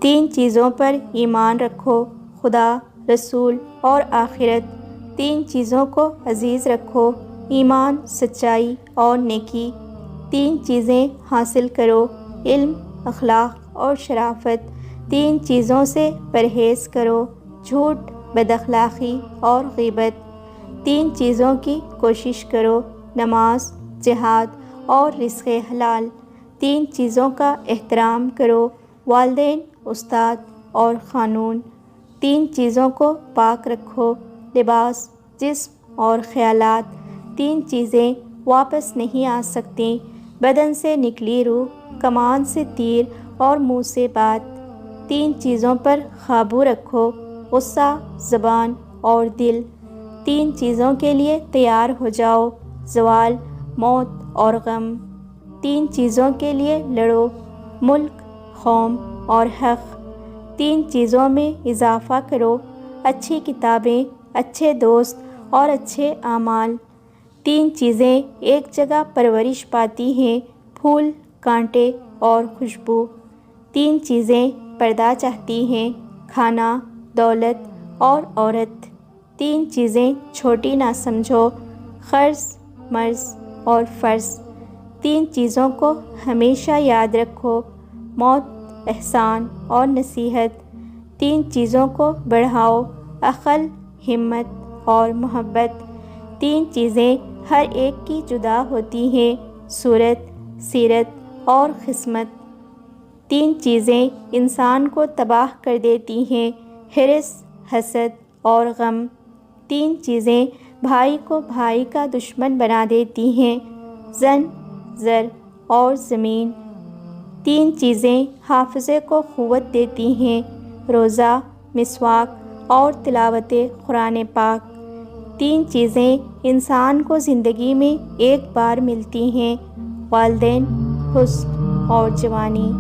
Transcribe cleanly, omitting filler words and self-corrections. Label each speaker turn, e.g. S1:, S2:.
S1: 3 چیزوں پر ایمان رکھو، خدا، رسول اور آخرت۔ 3 چیزوں کو عزیز رکھو، ایمان، سچائی اور نیکی۔ 3 چیزیں حاصل کرو، علم، اخلاق اور شرافت۔ 3 چیزوں سے پرہیز کرو، جھوٹ، بد اخلاقی اور غیبت۔ 3 چیزوں کی کوشش کرو، نماز، جہاد اور رزق حلال۔ 3 چیزوں کا احترام کرو، والدین، استاد اور قانون۔ 3 چیزوں کو پاک رکھو، لباس، جسم اور خیالات۔ 3 چیزیں واپس نہیں آ سکتیں، بدن سے نکلی روح، کمان سے تیر اور منہ سے بات۔ 3 چیزوں پر قابو رکھو، غصہ، زبان اور دل۔ 3 چیزوں کے لیے تیار ہو جاؤ، زوال، موت اور غم۔ 3 چیزوں کے لیے لڑو، ملک، قوم اور حق۔ 3 چیزوں میں اضافہ کرو، اچھی کتابیں، اچھے دوست اور اچھے اعمال۔ 3 چیزیں ایک جگہ پرورش پاتی ہیں، پھول، کانٹے اور خوشبو۔ 3 چیزیں پردہ چاہتی ہیں، کھانا، دولت اور عورت۔ 3 چیزیں چھوٹی نہ سمجھو، قرض، مرض اور فرض۔ 3 چیزوں کو ہمیشہ یاد رکھو، موت، احسان اور نصیحت۔ 3 چیزوں کو بڑھاؤ، عقل، ہمت اور محبت۔ 3 چیزیں ہر ایک کی جدا ہوتی ہیں، صورت، سیرت اور قسمت۔ 3 چیزیں انسان کو تباہ کر دیتی ہیں، حرص، حسد اور غم۔ 3 چیزیں بھائی کو بھائی کا دشمن بنا دیتی ہیں، زن، زر اور زمین۔ 3 چیزیں حافظے کو قوت دیتی ہیں، روزہ، مسواک اور تلاوت قرآن پاک۔ 3 چیزیں انسان کو زندگی میں ایک بار ملتی ہیں، والدین، حسن اور جوانی۔